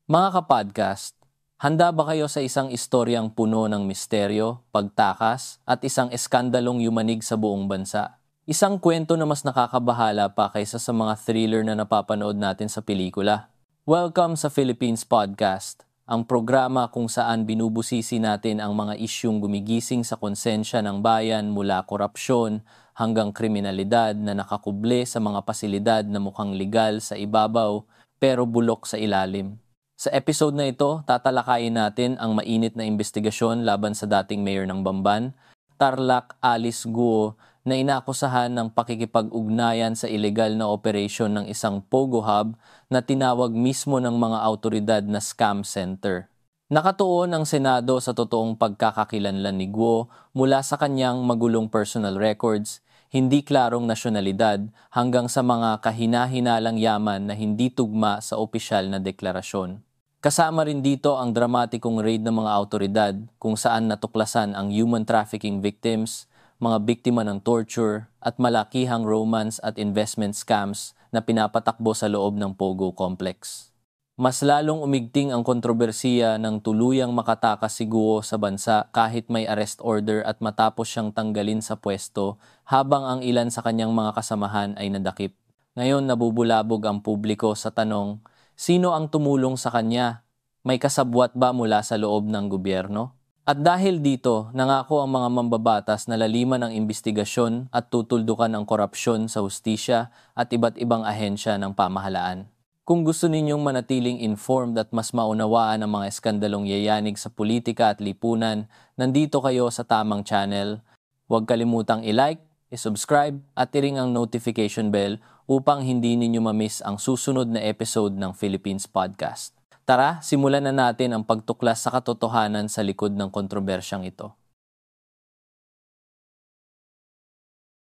Mga kapodcast, handa ba kayo sa isang istoryang puno ng misteryo, pagtakas, at isang eskandalong yumanig sa buong bansa? Isang kwento na mas nakakabahala pa kaysa sa mga thriller na napapanood natin sa pelikula. Welcome sa Philippines Podcast, ang programa kung saan binubusisi natin ang mga isyung gumigising sa konsensya ng bayan mula korupsyon hanggang kriminalidad na nakakuble sa mga pasilidad na mukhang legal sa ibabaw pero bulok sa ilalim. Sa episode na ito, tatalakayin natin ang mainit na investigasyon laban sa dating mayor ng Bamban, Tarlac Alice Guo, na inaakusahan ng pakikipag-ugnayan sa ilegal na operasyon ng isang Pogo Hub na tinawag mismo ng mga autoridad na scam center. Nakatuon ang Senado sa totoong pagkakakilanlan ni Guo mula sa kanyang magulong personal records, hindi klarong nasyonalidad hanggang sa mga kahina-hinalang yaman na hindi tugma sa opisyal na deklarasyon. Kasama rin dito ang dramatikong raid ng mga autoridad kung saan natuklasan ang human trafficking victims, mga biktima ng torture at malakihang romance at investment scams na pinapatakbo sa loob ng Pogo Complex. Mas lalong umigting ang kontrobersiya ng tuluyang makatakas si Guo sa bansa kahit may arrest order at matapos siyang tanggalin sa pwesto habang ang ilan sa kanyang mga kasamahan ay nadakip. Ngayon nabubulabog ang publiko sa tanong, sino ang tumulong sa kanya? May kasabwat ba mula sa loob ng gobyerno? At dahil dito, nangako ang mga mambabatas na laliman ang imbestigasyon at tutuldukan ang korupsyon sa hustisya at iba't ibang ahensya ng pamahalaan. Kung gusto ninyong manatiling informed at mas maunawaan ang mga eskandalong yayanig sa politika at lipunan, nandito kayo sa tamang channel. Huwag kalimutang i-like, i-subscribe at i-ring ang notification bell upang hindi ninyo ma-miss ang susunod na episode ng Philippines Podcast. Tara, simulan na natin ang pagtuklas sa katotohanan sa likod ng kontrobersyang ito.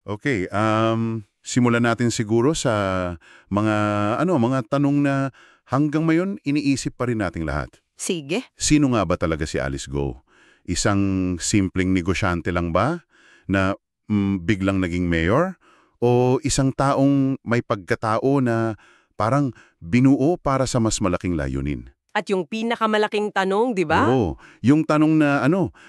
Okay, simulan natin siguro sa mga tanong na hanggang ngayon iniisip pa rin nating lahat. Sige. Sino nga ba talaga si Alice Go? Isang simpleng negosyante lang ba na biglang naging mayor? O isang taong may pagkatao na parang binuo para sa mas malaking layunin? At yung pinakamalaking tanong, di ba? Oo, yung tanong na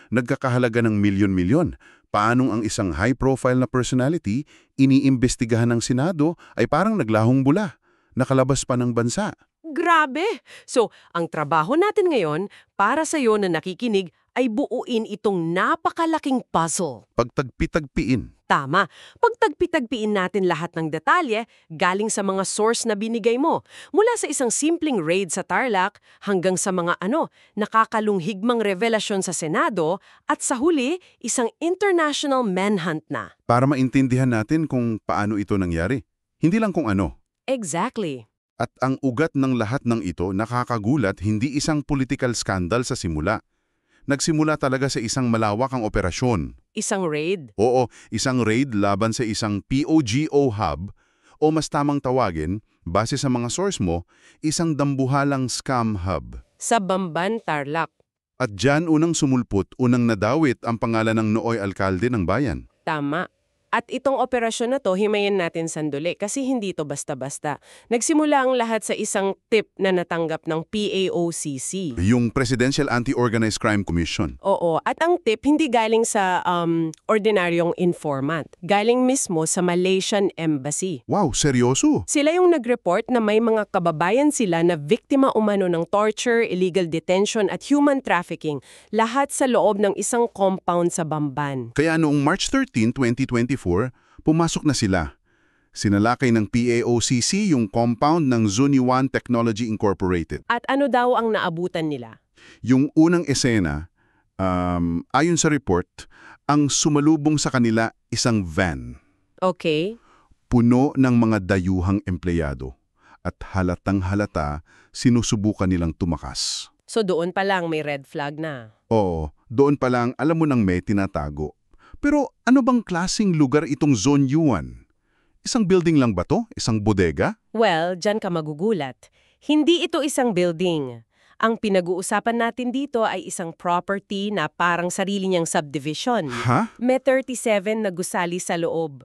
nagkakahalaga ng milyon-milyon. Paanong ang isang high-profile na personality iniimbestigahan ng Senado ay parang naglahong bula, nakalabas pa ng bansa? Grabe! So, ang trabaho natin ngayon, para sa'yo na nakikinig, ay buuin itong napakalaking puzzle. Pagtagpi-tagpiin. Tama. Pagtagpi-tagpiin natin lahat ng detalye galing sa mga source na binigay mo. Mula sa isang simpleng raid sa Tarlac hanggang sa mga nakakalunghigmang revelasyon sa Senado at sa huli, isang international manhunt na. Para maintindihan natin kung paano ito nangyari. Hindi lang kung ano. Exactly. At ang ugat ng lahat ng ito nakakagulat, hindi isang political scandal sa simula. Nagsimula talaga sa isang malawakang operasyon. Isang raid? Oo, isang raid laban sa isang POGO hub o mas tamang tawagin, base sa mga source mo, isang dambuhalang scam hub. Sa Bamban, Tarlac. At dyan unang sumulpot, unang nadawit ang pangalan ng nooy alkalde ng bayan. Tama. At itong operasyon na to, himayin natin sandali kasi hindi to basta-basta. Nagsimula ang lahat sa isang tip na natanggap ng PAOCC. Yung Presidential Anti-Organized Crime Commission. Oo, at ang tip hindi galing sa ordinaryong informant. Galing mismo sa Malaysian Embassy. Wow, seryoso? Sila yung nag-report na may mga kababayan sila na biktima umano ng torture, illegal detention at human trafficking. Lahat sa loob ng isang compound sa Bamban. Kaya noong March 13, 2024, pumasok na sila. Sinalakay ng PAOCC yung compound ng Zuniwan Technology Incorporated. At ano daw ang naabutan nila? Yung unang esena, ayon sa report, ang sumalubong sa kanila isang van. Okay. Puno ng mga dayuhang empleyado. At halatang halata, sinusubukan nilang tumakas. So doon pa lang may red flag na. Oo, doon pa lang alam mo nang may tinatago. Pero ano bang klaseng lugar itong Zone Yuan? Isang building lang ba to? Isang bodega? Well, dyan ka magugulat. Hindi ito isang building. Ang pinag-uusapan natin dito ay isang property na parang sarili niyang subdivision. Ha? May 37 na gusali sa loob.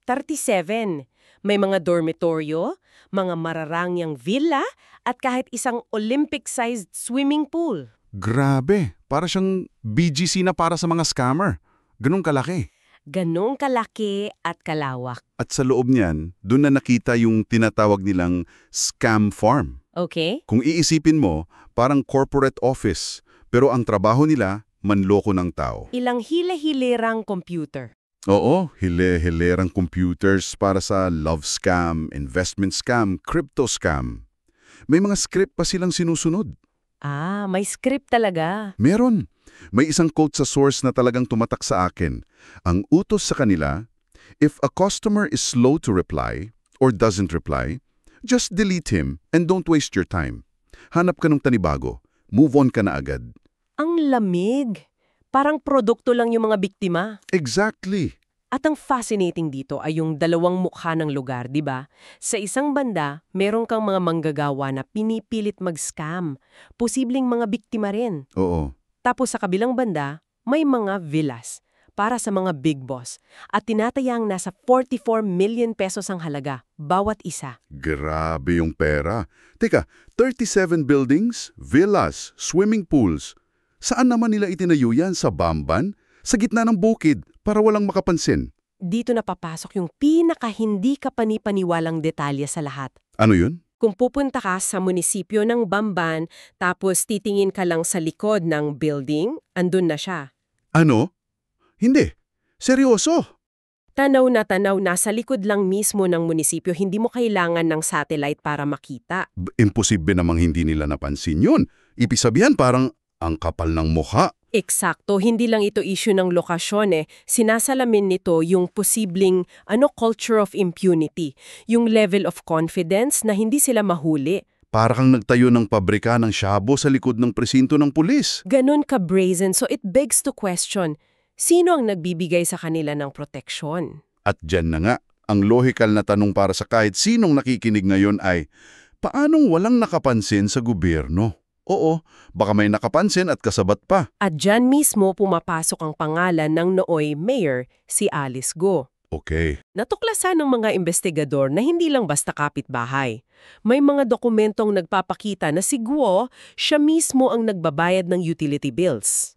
37. May mga dormitoryo, mga mararangyang villa, at kahit isang Olympic-sized swimming pool. Grabe, para siyang BGC na para sa mga scammer. Ganun kalaki. Ganong kalaki at kalawak. At sa loob niyan, doon na nakita yung tinatawag nilang scam farm. Okay? Kung iisipin mo, parang corporate office, pero ang trabaho nila, manloko ng tao. Ilang hile-hilirang computer. Oo, hile-hilerang computers para sa love scam, investment scam, crypto scam. May mga script pa silang sinusunod. May script talaga. Meron. May isang quote sa source na talagang tumatak sa akin. Ang utos sa kanila, if a customer is slow to reply or doesn't reply, just delete him and don't waste your time. Hanap ka ng tanibago. Move on ka na agad. Ang lamig. Parang produkto lang yung mga biktima. Exactly. At ang fascinating dito ay yung dalawang mukha ng lugar, di ba? Sa isang banda, meron kang mga manggagawa na pinipilit mag-scam. Posibleng mga biktima rin. Oo. Tapos sa kabilang banda, may mga villas para sa mga big boss. At tinatayang nasa 44 million pesos ang halaga, bawat isa. Grabe yung pera. Teka, 37 buildings, villas, swimming pools. Saan naman nila itinayo yan? Sa Bamban? Sa gitna ng bukid, para walang makapansin. Dito na papasok yung pinaka-hindi kapanipaniwalang detalye sa lahat. Ano yun? Kung pupunta ka sa munisipyo ng Bamban, tapos titingin ka lang sa likod ng building, andun na siya. Ano? Hindi. Seryoso? Tanaw na sa likod lang mismo ng munisipyo, hindi mo kailangan ng satellite para makita. Imposible namang hindi nila napansin yun. Ibig sabihin parang ang kapal ng mukha. Eksakto, hindi lang ito issue ng lokasyon Sinasalamin nito yung posibleng culture of impunity, yung level of confidence na hindi sila mahuli. Para kang nagtayo ng pabrika ng shabu sa likod ng presinto ng pulis. Ganon ka-brazen, so it begs to question, sino ang nagbibigay sa kanila ng proteksyon? At dyan na nga, ang logical na tanong para sa kahit sinong nakikinig ngayon ay, paanong walang nakapansin sa gobyerno? Oo, baka may nakapansin at kasabat pa. At dyan mismo pumapasok ang pangalan ng nooy mayor, si Alice Go. Okay. Natuklasan ng mga investigador na hindi lang basta kapitbahay. May mga dokumentong nagpapakita na si Guo, siya mismo ang nagbabayad ng utility bills.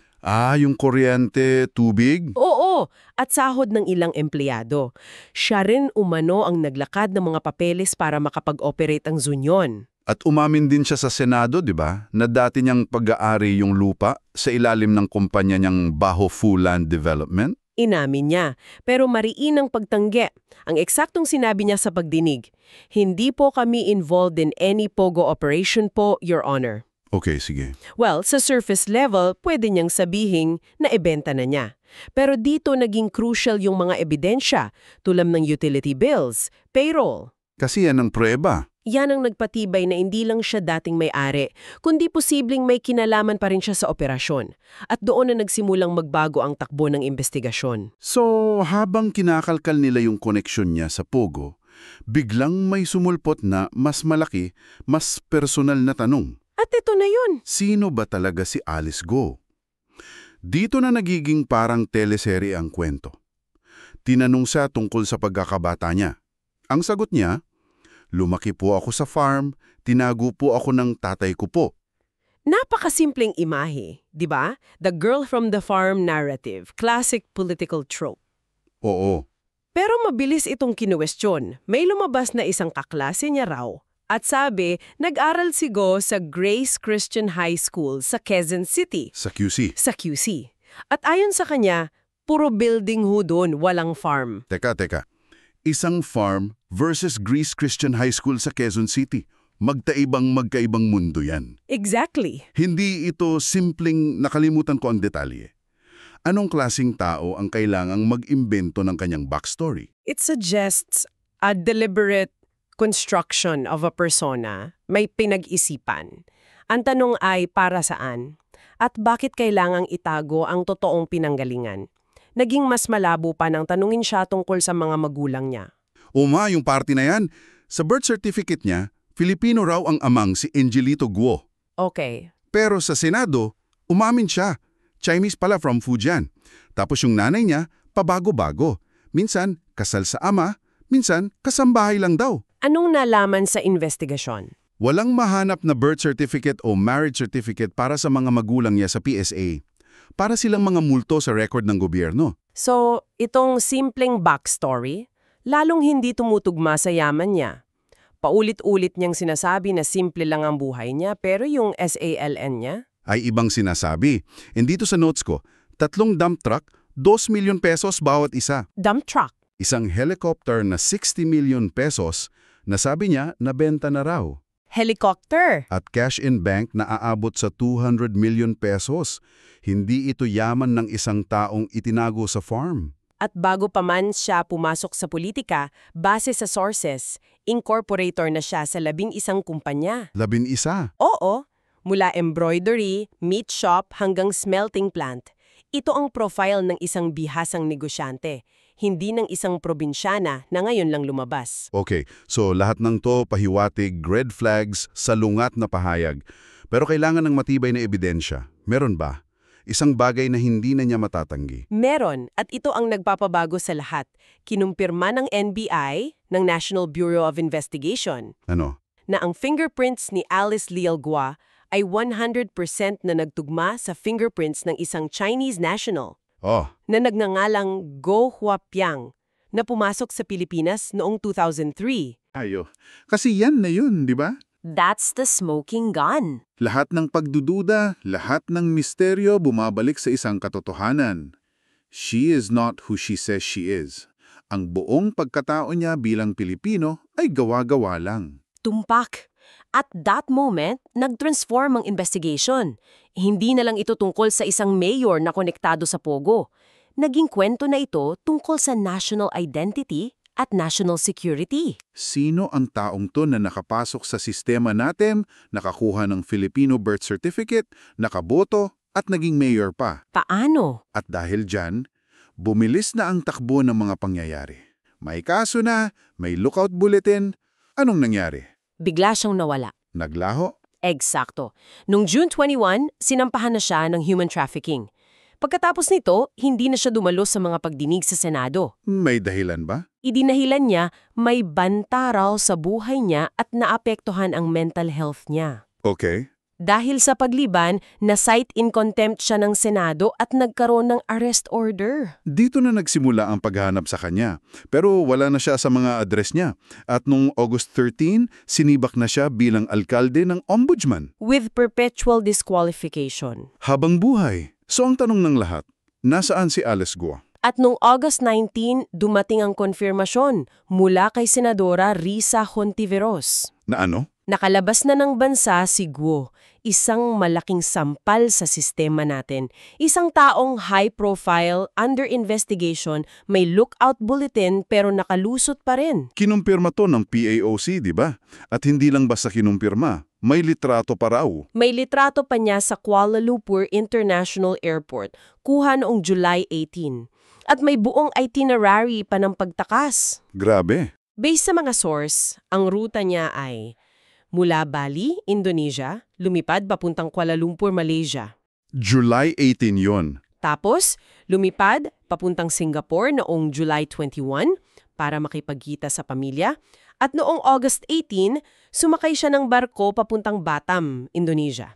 Yung kuryente, tubig? Oo, at sahod ng ilang empleyado. Siya rin umano ang naglakad ng mga papeles para makapag-operate ang Zunyon. At umamin din siya sa Senado, di ba, na dati niyang pag-aari yung lupa sa ilalim ng kumpanya niyang Baho Fu Land Development? Inamin niya, pero mariin ang pagtanggi. Ang eksaktong sinabi niya sa pagdinig, hindi po kami involved in any POGO operation po, Your Honor. Okay, sige. Well, sa surface level, pwede niyang sabihin na ibenta na niya. Pero dito naging crucial yung mga ebidensya, tulad ng utility bills, payroll. Kasi yan ang prueba. Yan ang nagpatibay na hindi lang siya dating may-ari, kundi posibleng may kinalaman pa rin siya sa operasyon. At doon na nagsimulang magbago ang takbo ng investigasyon. So, habang kinakalkal nila yung koneksyon niya sa Pogo, biglang may sumulpot na mas malaki, mas personal na tanong. At ito na yun. Sino ba talaga si Alice Go? Dito na nagiging parang teleserye ang kwento. Tinanong siya tungkol sa pagkakabata niya. Ang sagot niya, lumaki po ako sa farm, tinago po ako ng tatay ko po. Napakasimpleng imahe, di ba? The girl from the farm narrative, classic political trope. Oo. Pero mabilis itong kinuwestiyon. May lumabas na isang kaklase niya raw. At sabi, nag-aral si Go sa Grace Christian High School sa Quezon City. Sa QC. Sa QC. At ayon sa kanya, puro building ho doon, walang farm. Teka. Isang farm versus Grace Christian High School sa Quezon City. Magkaibang mundo yan. Exactly. Hindi ito simpleng nakalimutan ko ang detalye. Anong klasing tao ang kailangang mag-imbento ng kanyang backstory? It suggests a deliberate construction of a persona. May pinag-isipan. Ang tanong ay para saan? At bakit kailangang itago ang totoong pinanggalingan? Naging mas malabo pa nang tanungin siya tungkol sa mga magulang niya. Yung party na yan. Sa birth certificate niya, Filipino raw ang amang si Angelito Guo. Okay. Pero sa Senado, umamin siya. Chinese pala from Fujian. Tapos yung nanay niya, pabago-bago. Minsan, kasal sa ama, Minsan, kasambahay lang daw. Anong nalaman sa investigasyon? Walang mahanap na birth certificate o marriage certificate para sa mga magulang niya sa PSA. Para silang mga multo sa record ng gobyerno. So, itong simpleng backstory, lalong hindi tumutugma sa yaman niya. Paulit-ulit niyang sinasabi na simple lang ang buhay niya pero yung SALN niya? Ay ibang sinasabi. And dito sa notes ko, 3 dump truck, 2 milyon pesos bawat isa. Dump truck. Isang helicopter na 60 million pesos na sabi niya nabenta na raw. Helicopter. At cash in bank na aabot sa 200 million pesos. Hindi ito yaman ng isang taong itinago sa farm. At bago pa man siya pumasok sa politika, base sa sources, incorporator na siya sa 11 kumpanya. 11? Oo, mula embroidery, meat shop hanggang smelting plant. Ito ang profile ng isang bihasang negosyante, hindi ng isang probinsyana na ngayon lang lumabas. Okay, so lahat ng to pahiwatig, red flags, salungat na pahayag. Pero kailangan ng matibay na ebidensya. Meron ba? Isang bagay na hindi na niya matatanggi. Meron, at ito ang nagpapabago sa lahat. Kinumpirma ng NBI, ng National Bureau of Investigation, Ano? na ang fingerprints ni Alice Leal Gua ay 100% na nagtugma sa fingerprints ng isang Chinese national Oh, na nagngangalang Go Huapiang na pumasok sa Pilipinas noong 2003. ayo. Kasi yan na yun, di ba? That's the smoking gun. Lahat ng pagdududa, lahat ng misteryo bumabalik sa isang katotohanan. She is not who she says she is. Ang buong pagkatao niya bilang Pilipino ay gawa-gawa lang. Tumpak. At that moment, nag-transform ang investigation. Hindi na lang ito tungkol sa isang mayor na konektado sa Pogo. Naging kwento na ito tungkol sa national identity at national security. Sino ang taong to na nakapasok sa sistema natin, nakakuha ng Filipino birth certificate, nakaboto, at naging mayor pa? Paano? At dahil dyan, bumilis na ang takbo ng mga pangyayari. May kaso na, may lookout bulletin. Anong nangyari? Bigla siyang nawala. Naglaho? Eksakto. Noong June 21, sinampahan na siya ng human trafficking. Pagkatapos nito, hindi na siya dumalo sa mga pagdinig sa Senado. May dahilan ba? Idinahilan niya may banta raw sa buhay niya at naapektuhan ang mental health niya. Okay. Dahil sa pagliban, na-cite in contempt siya ng Senado at nagkaroon ng arrest order. Dito na nagsimula ang paghahanap sa kanya. Pero wala na siya sa mga address niya. At noong August 13, sinibak na siya bilang alkalde ng ombudsman. With perpetual disqualification. Habang buhay. So ang tanong ng lahat, nasaan si Alice Gua? At noong August 19, dumating ang konfirmasyon mula kay Senadora Risa Hontiveros. Na ano? Nakalabas na ng bansa si Guo, isang malaking sampal sa sistema natin. Isang taong high profile, under investigation, may lookout bulletin pero nakalusot pa rin. Kinumpirma to ng PAOC, di ba? At hindi lang basta kinumpirma, may litrato pa raw. May litrato pa niya sa Kuala Lumpur International Airport, kuha noong July 18. At may buong itinerary pa ng pagtakas. Grabe. Based sa mga source, ang ruta niya ay mula Bali, Indonesia, lumipad papuntang Kuala Lumpur, Malaysia. July 18 yon. Tapos, lumipad papuntang Singapore noong July 21 para makipagkita sa pamilya. At noong August 18, sumakay siya ng barko papuntang Batam, Indonesia.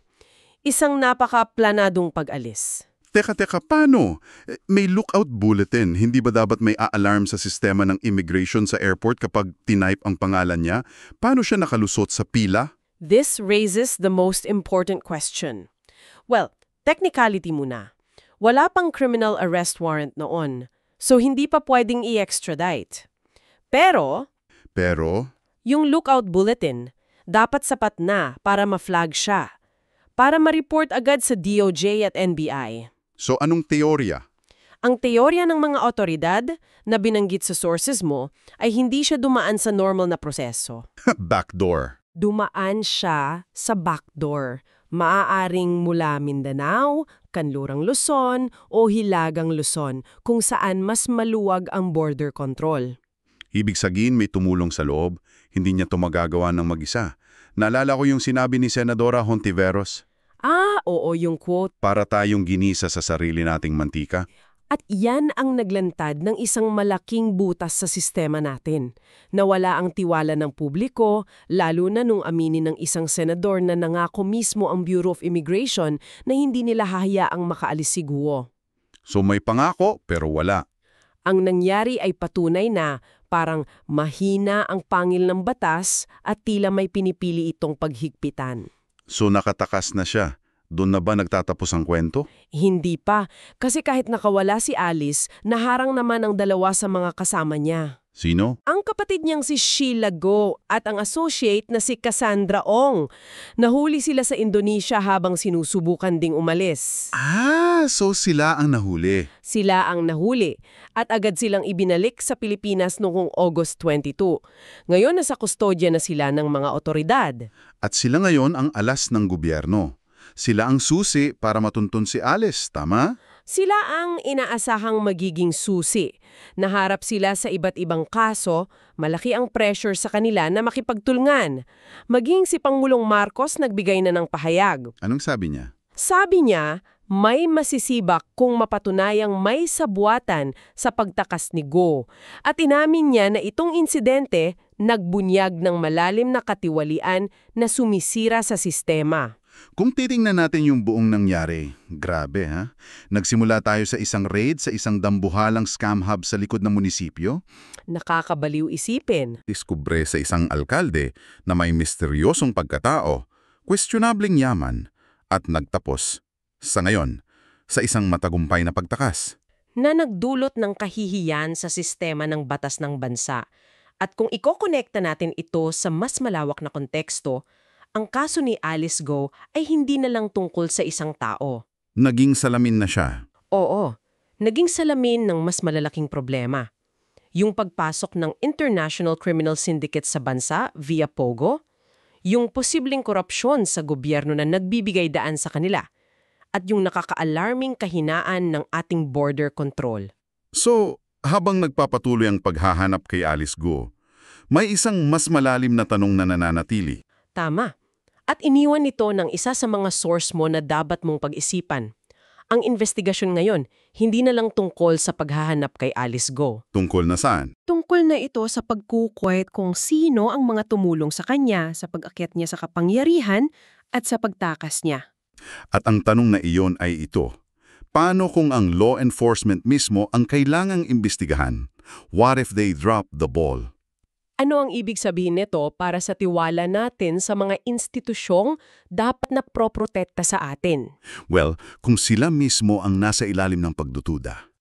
Isang napaka-planadong pag-alis. Teka, paano? May lookout bulletin. Hindi ba dapat may a-alarm sa sistema ng immigration sa airport kapag tinype ang pangalan niya? Paano siya nakalusot sa pila? This raises the most important question. Well, technicality muna. Wala pang criminal arrest warrant noon, so hindi pa pwedeng i-extradite. Pero, yung lookout bulletin, dapat sapat na para ma-flag siya, para ma-report agad sa DOJ at NBI. So anong teorya? Ang teorya ng mga otoridad na binanggit sa sources mo ay hindi siya dumaan sa normal na proseso. Backdoor. Dumaan siya sa backdoor. Maaaring mula Mindanao, Kanlurang Luzon o Hilagang Luzon kung saan mas maluwag ang border control. Ibig sabihin may tumulong sa loob, hindi niya ito magagawa ng mag-isa. Naalala ko yung sinabi ni Senadora Hontiveros. Oo, yung quote. Para tayong ginisa sa sarili nating mantika. At yan ang naglantad ng isang malaking butas sa sistema natin. Nawala ang tiwala ng publiko, lalo na nung aminin ng isang senador na nangako mismo ang Bureau of Immigration na hindi nila hahayaang makaalis si Guo. So may pangako pero wala. Ang nangyari ay patunay na parang mahina ang pangil ng batas at tila may pinipili itong paghigpitan. So nakatakas na siya. Doon na ba nagtatapos ang kwento? Hindi pa, kasi kahit nakawala si Alice, naharang naman ang dalawa sa mga kasama niya. Sino? Ang kapatid niyang si Sheila Go at ang associate na si Cassandra Ong. Nahuli sila sa Indonesia habang sinusubukan ding umalis. So sila ang nahuli. Sila ang nahuli at agad silang ibinalik sa Pilipinas noong August 22. Ngayon nasa kustodya na sila ng mga otoridad. At sila ngayon ang alas ng gobyerno. Sila ang susi para matuntun si Alice, tama? Sila ang inaasahang magiging susi. Naharap sila sa iba't ibang kaso, malaki ang pressure sa kanila na makipagtulngan. Maging si Pangulong Marcos nagbigay na ng pahayag. Anong sabi niya? Sabi niya, may masisibak kung mapatunayang may sabuatan sa pagtakas ni Go. At inamin niya na itong insidente nagbunyag ng malalim na katiwalian na sumisira sa sistema. Kung titingnan natin yung buong nangyari, grabe ha? Nagsimula tayo sa isang raid sa isang dambuhalang scam hub sa likod ng munisipyo. Nakakabaliw isipin. Diskubre sa isang alkalde na may misteryosong pagkatao, questionableng yaman, at nagtapos, sa ngayon, sa isang matagumpay na pagtakas. Na nagdulot ng kahihiyan sa sistema ng batas ng bansa. At kung ikokonekta natin ito sa mas malawak na konteksto, ang kaso ni Alice Go ay hindi na lang tungkol sa isang tao. Naging salamin na siya. Oo, naging salamin ng mas malalaking problema. Yung pagpasok ng International Criminal Syndicate sa bansa via POGO, yung posibleng korupsyon sa gobyerno na nagbibigay daan sa kanila, at yung nakaka-alarming kahinaan ng ating border control. So, habang nagpapatuloy ang paghahanap kay Alice Go, may isang mas malalim na tanong na nananatili. Tama. At iniwan nito ng isa sa mga source mo na dapat mong pag-isipan. Ang investigasyon ngayon, hindi na lang tungkol sa paghahanap kay Alice Go. Tungkol na saan? Tungkol na ito sa pagkukwet kung sino ang mga tumulong sa kanya sa pag-akyat niya sa kapangyarihan at sa pagtakas niya. At ang tanong na iyon ay ito. Paano kung ang law enforcement mismo ang kailangang imbestigahan? What if they drop the ball? Ano ang ibig sabihin nito para sa tiwala natin sa mga institusyong dapat na proprotekta sa atin? Well, kung sila mismo ang nasa ilalim ng pagdududa.